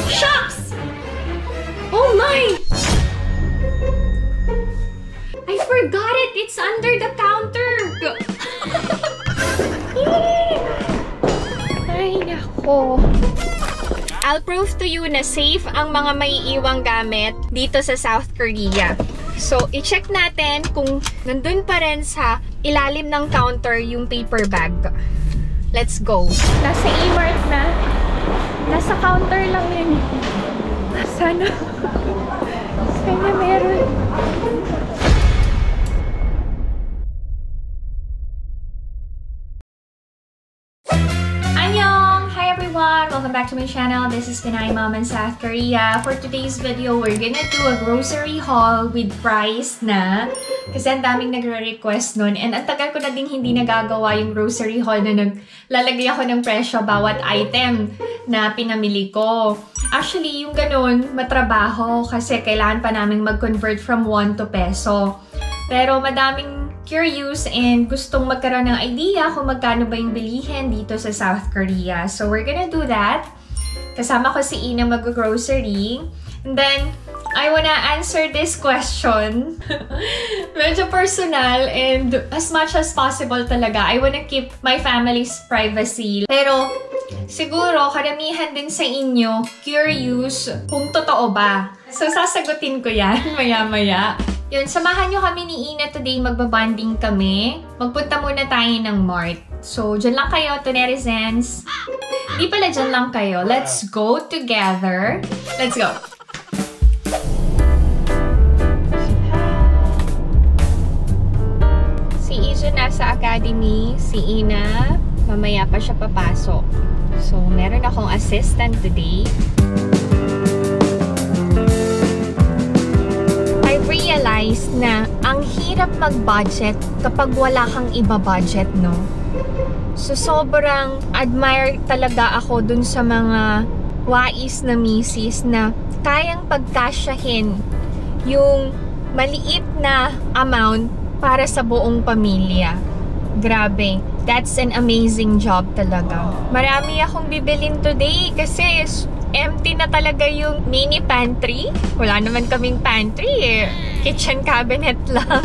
Shucks! Oh my! I forgot it! It's under the counter! Ay, nako. I'll prove to you na safe ang mga maiiwang gamit dito sa South Korea. So, i-check natin kung nandun pa rin sa ilalim ng counter yung paper bag. Let's go. Nasa E-Mart na. Nasa counter lang yun. Sana meron. Welcome back to my channel. This is Pinay Mom in South Korea. For today's video, we're gonna do a grocery haul with price na. Kasi ang daming nagre-request nun. And ang tagal ko na din hindi nagagawa yung grocery haul na naglalagay ako ng presyo bawat item na pinamili ko. Actually, yung ganun, matrabaho kasi kailangan pa namin mag-convert from won to peso. Pero madaming curious and gustong magkaroon ng idea kung magkano ba yung bilihin dito sa South Korea. So, we're gonna do that. Kasama ko si Ina mag-grocery. And then, I wanna answer this question. Medyo personal and as much as possible talaga. I wanna keep my family's privacy. Pero, siguro, karamihan din sa inyo, curious kung totoo ba. So, sasagutin ko yan maya-maya. Yun, samahan nyo kami ni Ina today. Magbabanding kami. Magpunta muna tayo ng Mart. So, dyan lang kayo, Tunerizens. Di pala dyan lang kayo. Let's go together. Let's go. Si Izo nasa academy. Si Ina, mamaya pa siya papasok. So, meron akong assistant today. Realize na ang hirap mag-budget kapag wala kang iba-budget, no? So, sobrang admire talaga ako dun sa mga wais na misis na kayang pagkasyahin yung maliit na amount para sa buong pamilya. Grabe. That's an amazing job talaga. Marami akong bibilin today kasi empty na talaga yung mini pantry. Wala naman kaming pantry eh. Kitchen cabinet lang.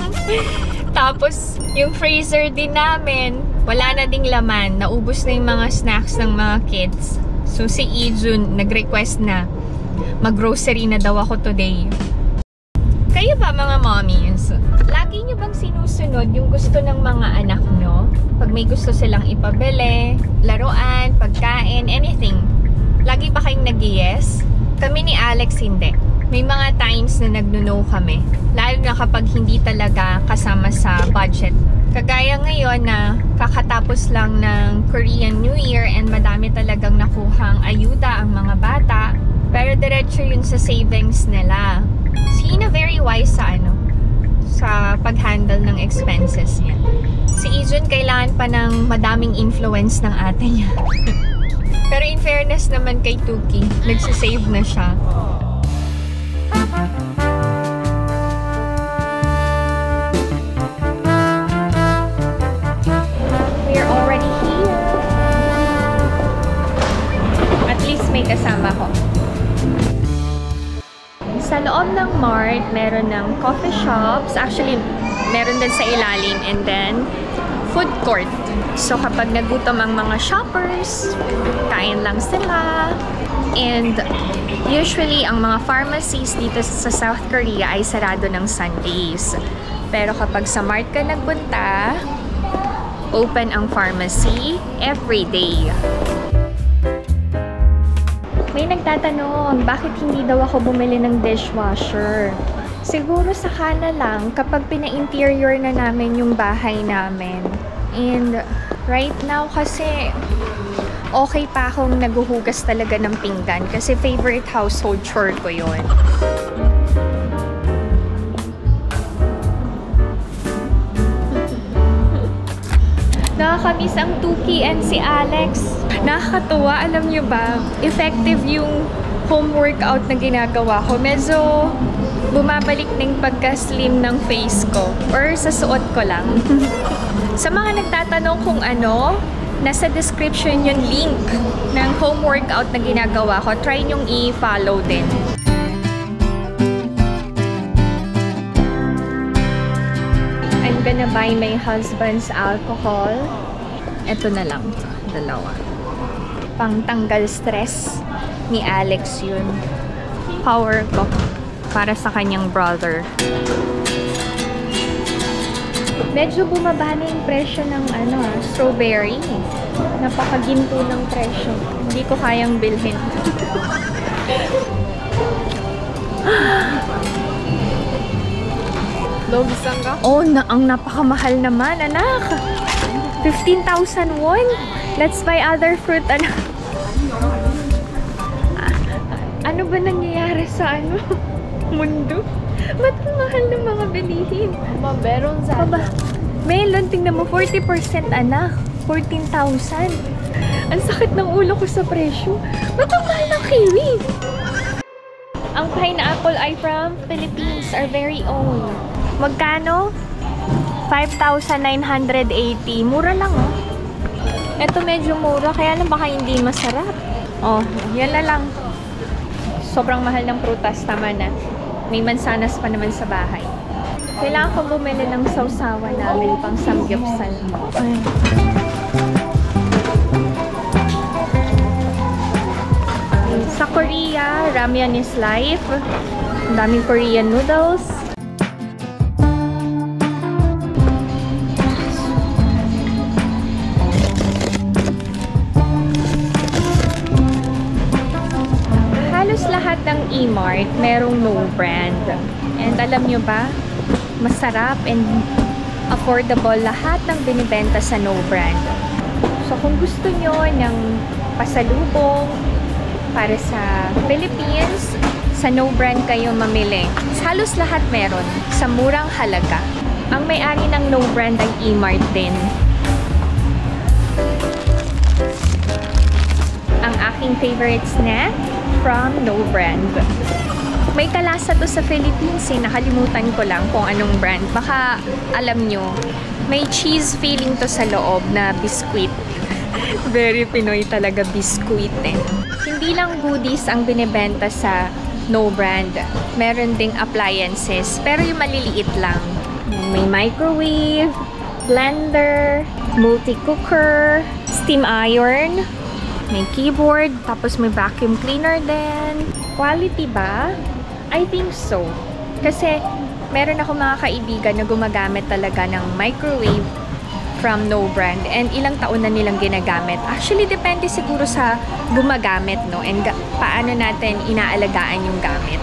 Tapos, yung freezer din namin, wala na ding laman. Naubos na yung mga snacks ng mga kids. So, si Ijun nag-request na mag-grocery na daw ako today. Kayo ba mga mommies? Lagi nyo bang sinusunod yung gusto ng mga anak nyo? Pag may gusto silang ipabili, laruan, pagkain, anything. Lagi ba kayong nag-yes? Kami ni Alex hindi. May mga times na nag-no kami. Lalo na kapag hindi talaga kasama sa budget. Kagaya ngayon na kakatapos lang ng Korean New Year and madami talagang nakuhang ayuda ang mga bata. Pero diretso yun sa savings nila. Si Ina very wise sa pag-handle ng expenses niya. Si Ijun kailangan pa ng madaming influence ng ate niya. Pero in fairness naman kay Tuki, nagsisave na siya. We're already here. At least may kasama ko. Sa loob ng Mart, meron ng coffee shops. Actually, meron din sa ilalim. And then, food court. So, kapag nagutom ang mga shoppers, kain lang sila. And, usually, ang mga pharmacies dito sa South Korea ay sarado ng Sundays. Pero kapag sa Mart ka nagpunta, open ang pharmacy every day. May nagtatanong, bakit hindi daw ako bumili ng dishwasher? Siguro saka na lang kapag pina-interior na namin yung bahay namin. And right now kasi okay pa akong naguhugas talaga ng pinggan kasi favorite household chore ko yun. Nakakamiss ang Tuki and si Alex. Nakakatuwa, alam nyo ba? Effective yung home workout na ginagawa ko. Medyo bumabalik ng pagka-slim ng face ko. Or sa suot ko lang. Sa mga nagtatanong kung ano, Nasa description yung link ng home workout na ginagawa ko. Try nyong i-follow din. I'm gonna buy my husband's alcohol. Ito na lang. Dalawa. Pangtanggal stress ni Alex yun. Power ko para sa kanyang brother. Medyo bumaba na yung presyo ng strawberry. Napakaginto ng presyo. Hindi ko kayang bilhin. Oh, ang napakamahal naman, anak. 15,000 won. Let's buy other fruit, anak. Ano ba nangyayari sa mundo? Ba't ang mahal ng mga bilihin? Meron sa Melon, tingnan mo, 40% anak. 14,000. Ang sakit ng ulo ko sa presyo. Ba't ang mahal ng kiwi? Ang pineapple ay from Philippines, our very own. Magkano? 5,980. Mura lang, oh. Ito medyo mura, kaya lang baka hindi masarap. Oh, yan na lang. Sobrang mahal ng prutas, tama na. May mansanas pa naman sa bahay. Kailangan ko bumili ng sausawa namin pang samgyupsal. Sa Korea, ramyeon is life. Ang daming Korean noodles. Halos lahat ng E-Mart merong no brand. And alam nyo ba, masarap and affordable lahat ng binibenta sa no brand. So kung gusto nyo ng pasalubong para sa Philippines, sa no brand kayo mamili. Halos lahat meron sa murang halaga. Ang may-ari ng no brand ay E-Mart din. Ang aking favorite snack from no brand. May kalasa to sa Philippines eh. Nakalimutan ko lang kung anong brand. Baka alam nyo, may cheese filling to sa loob na biscuit. Very Pinoy talaga biscuit eh. Hindi lang goodies ang binibenta sa no brand. Meron ding appliances, pero yung maliliit lang. May microwave, blender, multi-cooker, steam iron, may keyboard, tapos may vacuum cleaner din. Quality ba? I think so. Kasi meron ako mga kaibigan na gumagamit talaga ng microwave from no brand. And ilang taon na nilang ginagamit. Actually, depende siguro sa gumagamit, no? And paano natin inaalagaan yung gamit.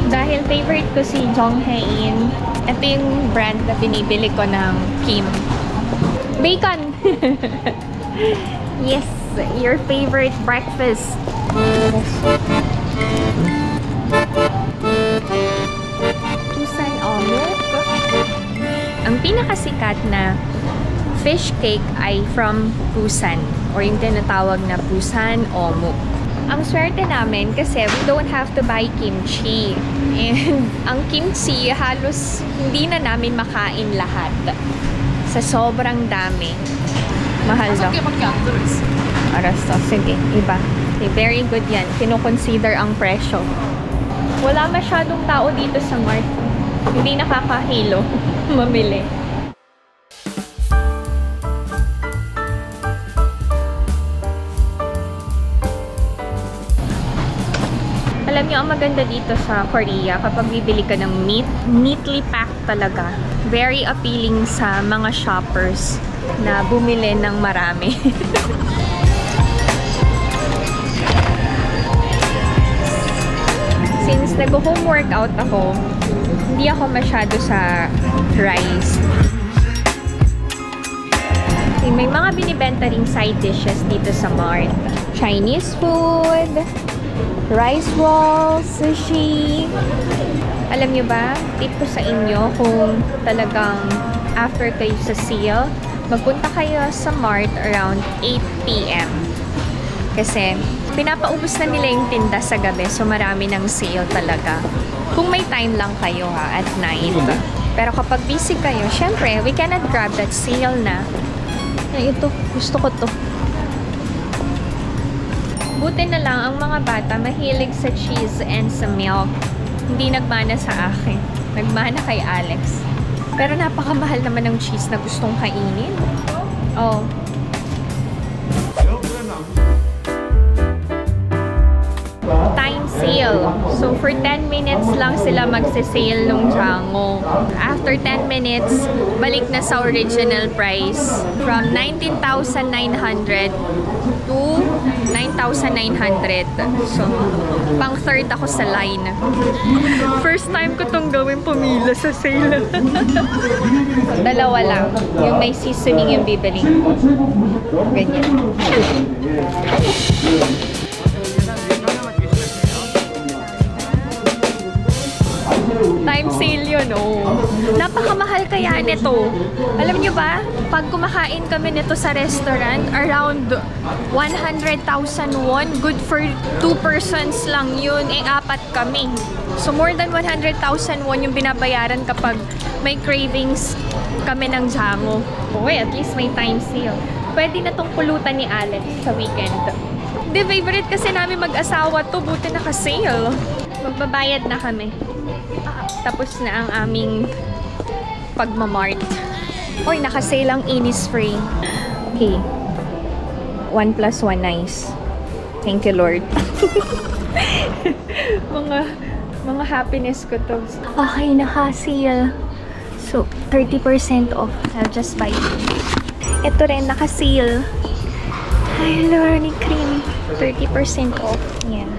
Dahil favorite ko si Jonghae-in, ito yung brand na binibili ko ng Kim. Bacon! Yes, your favorite breakfast. Busan omelet. Ang pinakasikat na fish cake ay from Busan, or yung tinatawag na Busan Omuk. Ang swerte namin kasi we don't have to buy kimchi. And ang kimchi halos hindi na namin makain lahat. Sa sobrang dami. Mahal daw. Arasta. Sige, iba. Okay, very good yan. Kino-consider ang presyo. Wala masyadong tao dito sa mart. Hindi nakakahilo mamili. Alam niyo, ang maganda dito sa Korea, kapag bibili ka ng meat, neatly packed talaga. Very appealing sa mga shoppers na bumili ng marami. Since nag-home workout ako, hindi ako masyado sa rice. Okay, may mga binibenta ring side dishes dito sa mart. Chinese food, rice rolls, sushi. Alam nyo ba, tip ko sa inyo kung talagang after kayo sa sale, magpunta kayo sa mart around 8 PM. Kasi pinapaubos na nila yung tinda sa gabi, so marami ng sale talaga. Kung may time lang kayo ha, at night. Pero kapag busy kayo, syempre, we cannot grab that sale na. Ay, ito. Gusto ko to. Buti na lang ang mga bata mahilig sa cheese and sa milk. Hindi nagmana sa akin. Nagmana kay Alex. Pero napakamahal naman ng cheese na gustong kainin. Oh. Time sale. So, for 10 minutes lang sila magse-sale nung Jango. After 10 minutes, balik na sa original price. From 19,900 to 9,900. So, pang third ako sa line. First time ko tong gawin, pumila sa sale. Dalawa lang. Yung may seasoning yung bibiling ko. Ganyan. Time sale yun, oh. Napakamahal kaya nito. Alam nyo ba, pag kumakain kami nito sa restaurant, around 100,000 won. Good for 2 persons lang yun. Eh, 4 kami. So, more than 100,000 won yung binabayaran kapag may cravings kami ng Jango. Okay, at least may time sale. Pwede na tong pulutan ni Alex sa weekend. Di, favorite kasi namin mag-asawa to. Buti naka-sale. Magbabayad na kami. Tapos na ang aming pagmamart. Oy, naka-sale ang Innisfree. Okay. 1+1 nice. Thank you, Lord. mga happiness ko to. Okay, naka-sale. So, 30% off. I'll just buy it. Ito rin, naka-sale. Hyaluronic cream. 30% off. Yan.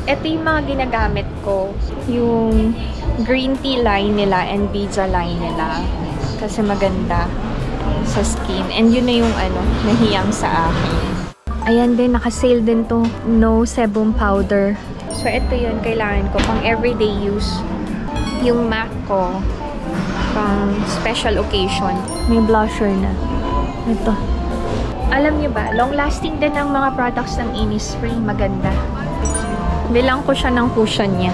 Ito yung mga ginagamit ko. Yung green tea line nila and Bija line nila. Kasi maganda sa skin. And yun na yung nahiyang sa akin. Ayan din, naka-sale din to. No sebum powder. So, ito yun, kailangan ko pang everyday use. Yung MAC ko, pang special occasion. May blusher na. Ito. Alam nyo ba, long-lasting din ang mga products ng Innisfree. Maganda. Bilang ko siya ng cushion niya.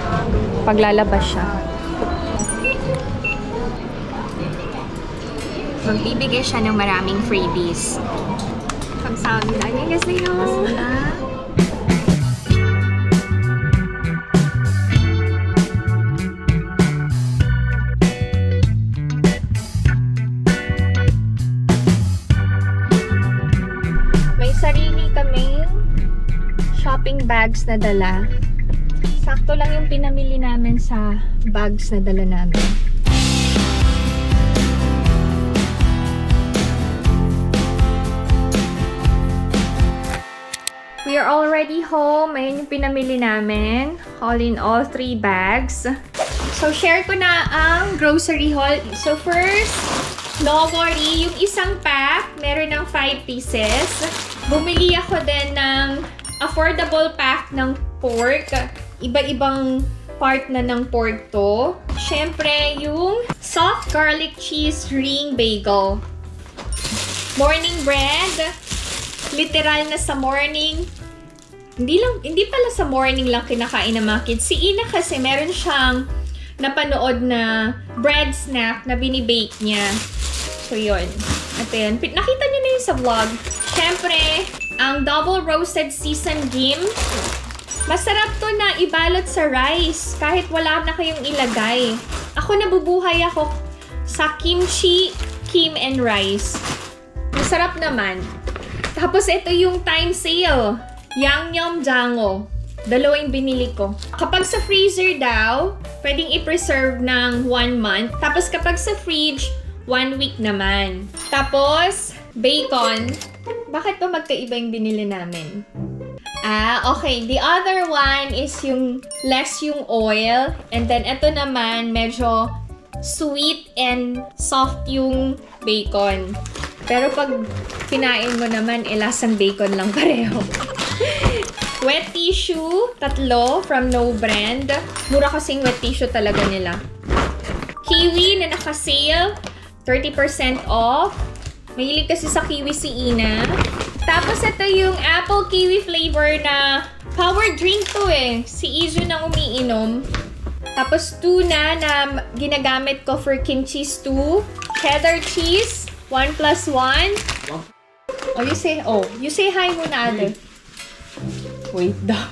Paglalabas siya. Magbibigay siya ng maraming freebies. Kamsahamnida. Annyeonghaseyo. May sarili kaming shopping bags na dala. Sakto lang yung pinamili namin sa bags na dala namin. We are already home. Ayan yung pinamili namin. All in all, 3 bags. So, share ko na ang grocery haul. So, first, no worry, yung isang pack, meron ng 5 pieces. Bumili ako din ng affordable pack ng pork. Iba-ibang part na ng pork to. Siyempre, yung soft garlic cheese ring bagel. Morning bread. Literal na sa morning. Hindi pala sa morning lang kinakain ng mga kids. Si Ina kasi meron siyang napanood na bread snack na binibake niya. So, yun. At yun. Nakita niyo na yun sa vlog. Siyempre, ang double roasted seasoned gim. Masarap to na ibalot sa rice kahit wala na kayong ilagay. Ako nabubuhay ako sa kimchi, kim and rice. Masarap naman. Tapos ito yung time sale. Yangnyeom Jango. Dalawa yung binili ko. Kapag sa freezer daw, pwedeng i-preserve ng 1 month. Tapos kapag sa fridge, 1 week naman. Tapos, bacon. Bakit ba magkaiba yung binili namin? Okay. The other one is yung less yung oil. And then, ito naman, medyo sweet and soft yung bacon. Pero pag kinain mo naman, lasang bacon lang pareho. Wet tissue, 3 from No Brand. Mura kasing wet tissue talaga nila. Kiwi na naka-sale, 30% off. Mahilig kasi sa kiwi si Ina. Tapos ito yung apple kiwi flavor na power drink to eh. Si Izu nang umiinom. Tapos tuna na ginagamit ko for kimchi stew. Cheddar cheese. 1 plus 1? Oh, you say hi muna, ate. Wait daw.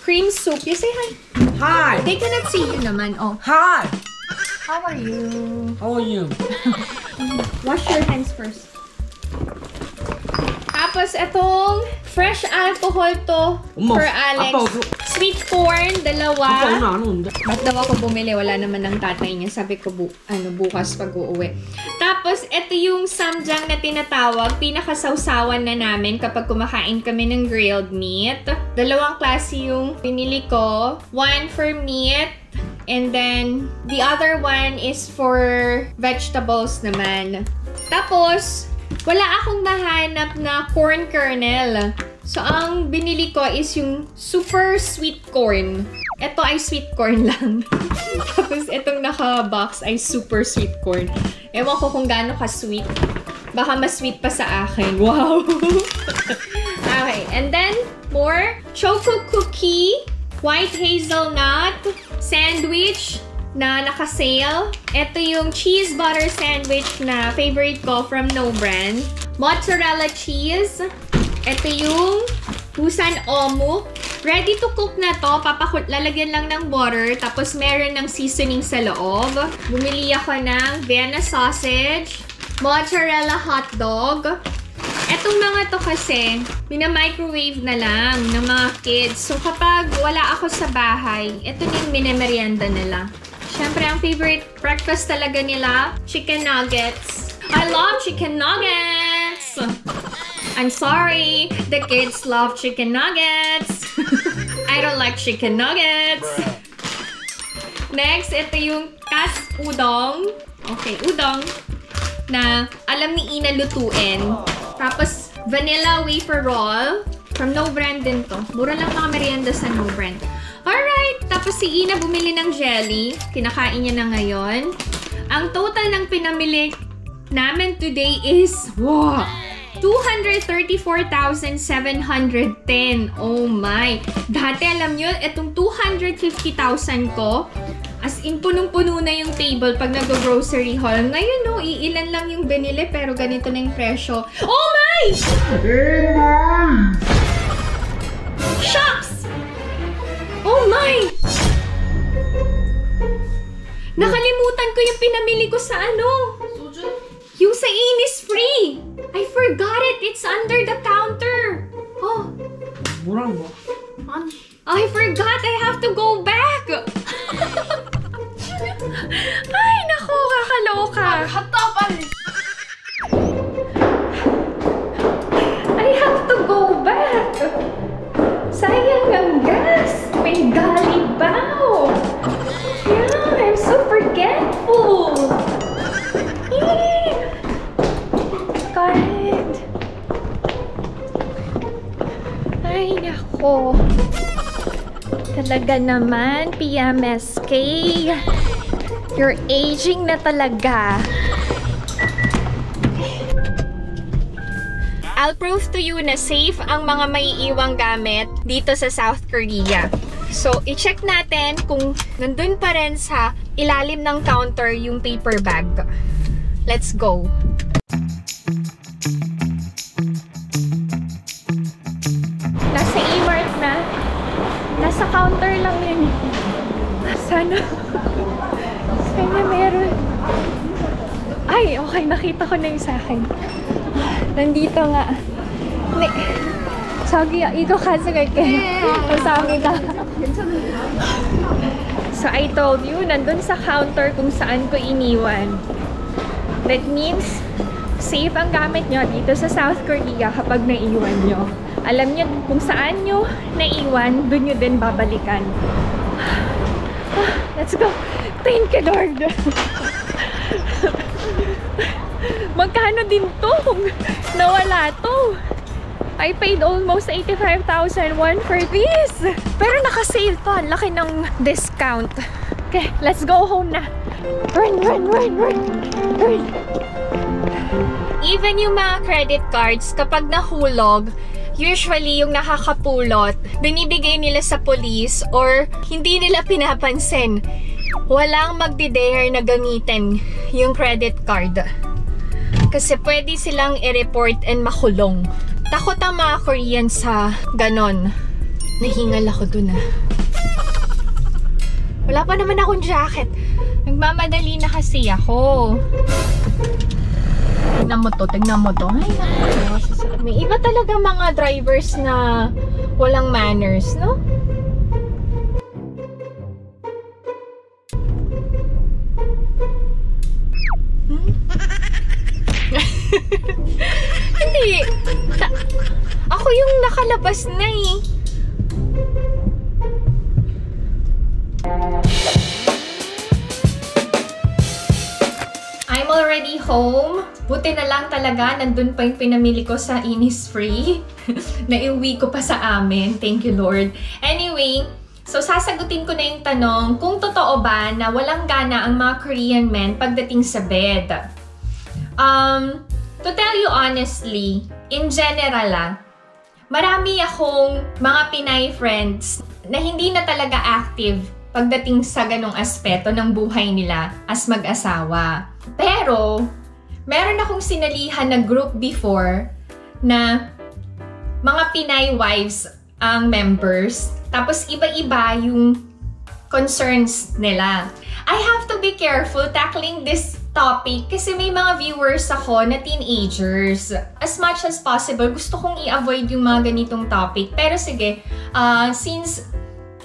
Cream soup. You say hi. Hi. They cannot see you naman. Oh. Hi. How are you? How are you? Wash your hands first. Tapos, itong fresh alcohol to for Alex. Sweet corn, dalawa. Ba't daw ako bumili? Wala naman ng tatay niya. Sabi ko, bukas pag uuwi. Tapos, ito yung samjang na tinatawag. Pinakasawsawan na namin kapag kumakain kami ng grilled meat. Dalawang klase yung pinili ko. One for meat. And then, the other one is for vegetables naman. Tapos, wala akong mahanap na corn kernel. So, ang binili ko is yung super sweet corn. Ito ay sweet corn lang. Tapos, itong naka-box ay super sweet corn. Ewan ko kung gaano ka-sweet. Baka mas sweet pa sa akin. Wow! Okay, and then, more choco cookie, white hazelnut, sandwich na naka-sale. Ito yung cheese butter sandwich na favorite ko from No Brand. Mozzarella cheese. Ito yung Busan Omu. Ready to cook na to. Lalagyan lang ng butter. Tapos meron ng seasoning sa loob. Bumili ako ng Vienna sausage. Mozzarella hotdog. Etong mga to kasi, mina-microwave na lang ng mga kids. So kapag wala ako sa bahay, ito yung minamerienda nila. Siyempre, ang favorite breakfast talaga nila, chicken nuggets. I love chicken nuggets! I'm sorry, the kids love chicken nuggets. I don't like chicken nuggets. Next, ito yung kas udong. Okay, udong. Na alam ni Ina lutuin. Tapos, vanilla wafer roll. From No Brand din to. Mura lang mga merienda sa No Brand. Alright! Tapos si Ina bumili ng jelly. Kinakain niya na ngayon. Ang total ng pinamili namin today is, wow! 234,710. Oh my! Dati alam nyo, itong 250,000 ko, as in punong-puno na yung table pag nag-grocery haul. Ngayon no, iilan lang yung binili pero ganito na yung presyo. Oh my! Oh my! Shucks! Oh my! Nakalimutan ko yung pinamili ko sa ano? Yung sa Innisfree! I forgot it! It's under the counter! Oh! Murang ba? I forgot! I have to go back! Ay, naku! Kakaloka! I have to go back! Sayang ang gas! May galibaw! Yeah, I'm so forgetful! God! Ay, nako! Talaga naman, PMSK! You're aging na talaga! I'll prove to you na safe ang mga maiiwang gamit dito sa South Korea. So, i-check natin kung nandun pa rin sa ilalim ng counter yung paper bag. Let's go! Nasa E-Mart na. Nasa counter lang yun. Sana meron. Ay, okay. Nakita ko na yung sa akin. Nandito nga. 저기요, 이거 가져갈게요. 감사합니다. So, I told you, nandun sa counter kung saan ko iniwan. That means, safe ang gamit nyo dito sa South Korea kapag naiwan nyo. Alam nyo kung saan nyo naiwan, dun nyo din babalikan. Let's go! Thank you, Lord! Magkano din to kung nawala to? I paid almost 85,000 won for this. Pero naka-sale to. Laki ng discount. Okay, let's go home na. Run, run, run, run, run. Even yung mga credit cards, kapag nahulog, usually yung nakakapulot, binibigay nila sa police or hindi nila pinapansin. Walang magdi-dare na gamitin yung credit card. Kasi pwede silang i-report and makulong. Takot ang mga Korean sa ganon. Nahingal ako dun ah. Wala pa naman akong jacket. Nagmamadali na kasi ako. Tignan mo to, tignan mo to. Ay, may iba talaga mga drivers na walang manners, no? Hindi. Ako yung nakalabas na eh. I'm already home. Buti na lang talaga, nandun pa yung pinamili ko sa Innisfree. Naiuwi ko pa sa amin. Thank you, Lord. Anyway, so sasagutin ko na yung tanong kung totoo ba na walang gana ang mga Korean men pagdating sa bed. To tell you honestly, in general marami akong mga Pinay friends na hindi na talaga active pagdating sa ganong aspeto ng buhay nila as mag-asawa. Pero, meron akong sinalihan na group before na mga Pinay wives ang members. Tapos iba-iba yung concerns nila. I have to be careful tackling this topic kasi may mga viewers ako na teenagers. As much as possible, gusto kong i-avoid yung mga ganitong topic. Pero sige, since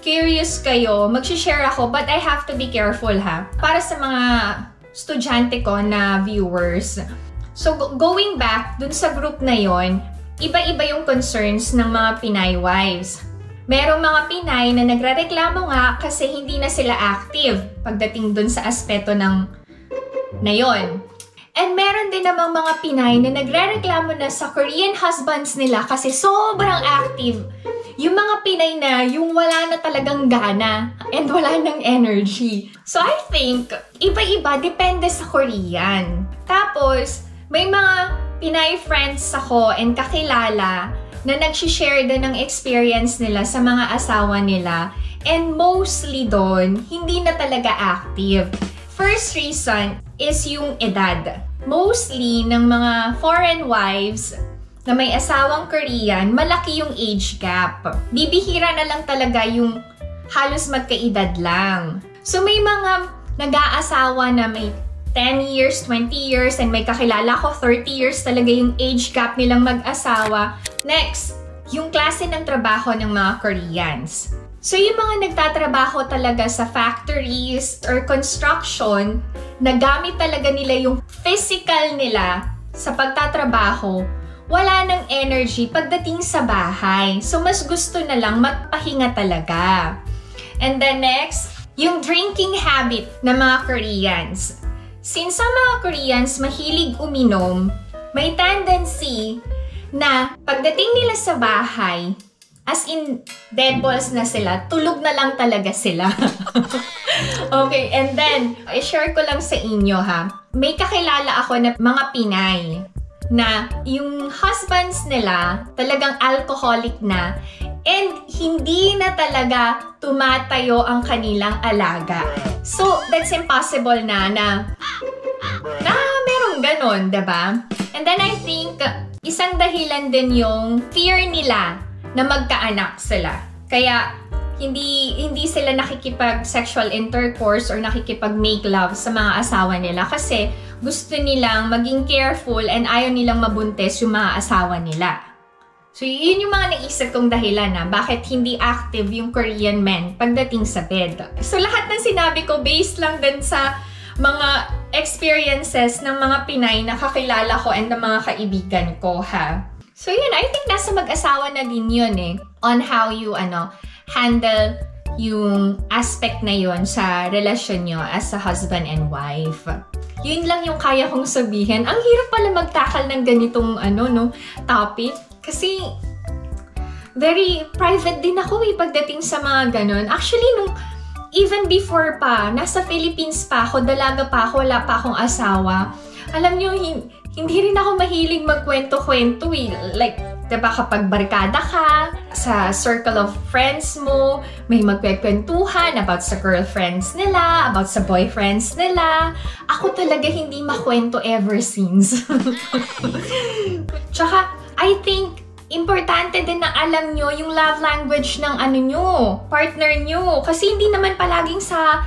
curious kayo, mag-share ako, but I have to be careful ha. Para sa mga estudyante ko na viewers. So, going back dun sa group na yon, iba-iba yung concerns ng mga Pinay wives. Merong mga Pinay na nagrereklamo nga kasi hindi na sila active pagdating dun sa aspeto ng na yon. And meron din namang mga Pinay na nagrereklamo na sa Korean husbands nila kasi sobrang active. Yung mga Pinay na yung wala na talagang gana and wala ng energy. So I think, iba-iba depende sa Korean. Tapos, may mga Pinay friends ako and kakilala na nag-share din ng experience nila sa mga asawa nila. And mostly doon, hindi na talaga active. First reason is yung edad. Mostly ng mga foreign wives na may asawang Korean, malaki yung age gap. Bibihira na lang talaga yung halos magkaedad lang. So may mga nag-aasawa na may 10 years, 20 years, and may kakilala ko 30 years talaga yung age gap nilang mag-asawa. Next, yung klase ng trabaho ng mga Koreans. So yung mga nagtatrabaho talaga sa factories or construction, nagamit talaga nila yung physical nila sa pagtatrabaho, wala ng energy pagdating sa bahay. So mas gusto na lang magpahinga talaga. And then next, yung drinking habit ng mga Koreans. Since sa mga Koreans mahilig uminom, may tendency na pagdating nila sa bahay, as in, dead balls na sila, tulog na lang talaga sila. Okay, and then, i-share ko lang sa inyo ha. May kakilala ako na mga Pinay na yung husbands nila talagang alcoholic na and hindi na talaga tumatayo ang kanilang alaga. So, that's impossible na merong ganon, diba? And then I think, isang dahilan din yung fear nila na magkaanak sila. Kaya, hindi sila nakikipag-sexual intercourse or nakikipag-make love sa mga asawa nila kasi gusto nilang maging careful and ayaw nilang mabuntis yung mga asawa nila. So, yun yung mga naisip kong dahilan na bakit hindi active yung Korean men pagdating sa bed. So, lahat ng sinabi ko based lang din sa mga experiences ng mga Pinay na kakilala ko and ng mga kaibigan ko, ha? So, yun. I think nasa mag-asawa na din yun, eh. On how you, handle yung aspect na yun sa relasyon nyo as a husband and wife. Yun lang yung kaya kong sabihin. Ang hirap pala magtakal ng ganitong, topic. Kasi, very private din ako, pagdating sa mga ganon. Actually, even before pa, nasa Philippines pa ako, dalaga pa ako, wala pa akong asawa. Alam nyo, hindi rin ako mahilig magkwento-kwento, Like, Diba kapag barkada ka, sa circle of friends mo, may magkwekwentuhan about sa girlfriends nila, about sa boyfriends nila. Ako talaga hindi makwento ever since. Tsaka, I think, importante din na alam nyo yung love language ng partner nyo. Kasi hindi naman palaging sa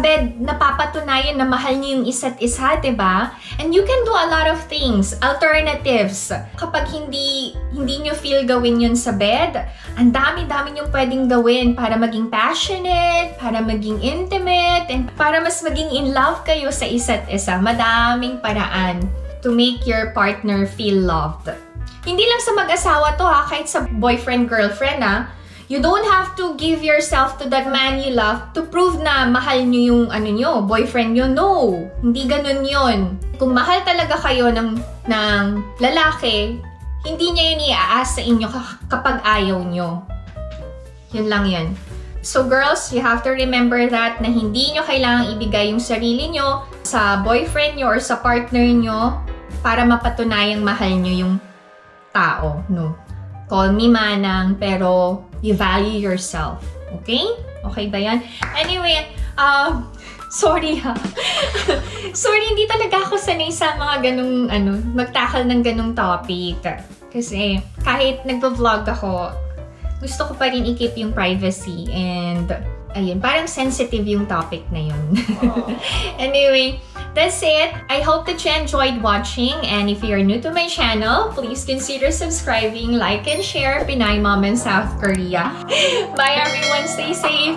bed napapatunayan na mahal nyo yung isa't isa, diba? And you can do a lot of things, alternatives. Kapag hindi nyo feel gawin yun sa bed, ang dami-dami nyo pwedeng gawin para maging passionate, para maging intimate, and para mas maging in love kayo sa isa't isa. Madaming paraan to make your partner feel loved. Hindi lang sa mag-asawa to kahit sa boyfriend-girlfriend You don't have to give yourself to that man you love to prove na mahal nyo yung boyfriend nyo. No! Hindi ganun yun. Kung mahal talaga kayo ng lalaki, hindi niya yun i-aas sa inyo kapag ayaw nyo. Yun lang yun. So girls, you have to remember that na hindi nyo kailangang ibigay yung sarili nyo sa boyfriend nyo or sa partner nyo para mapatunayang mahal nyo yung tao, no? Call me manang, pero you value yourself. Okay? Okay ba yan? Anyway, sorry sorry, hindi talaga ako sanay sa mga ganung, magtakal ng ganung topic. Kasi, kahit nagpa-vlog ako, gusto ko pa rin i-keep yung privacy and, ayun, parang sensitive yung topic na yun. Anyway, that's it. I hope that you enjoyed watching, and if you're new to my channel, please consider subscribing, like, and share. Pinay Mom in South Korea. Bye everyone, stay safe!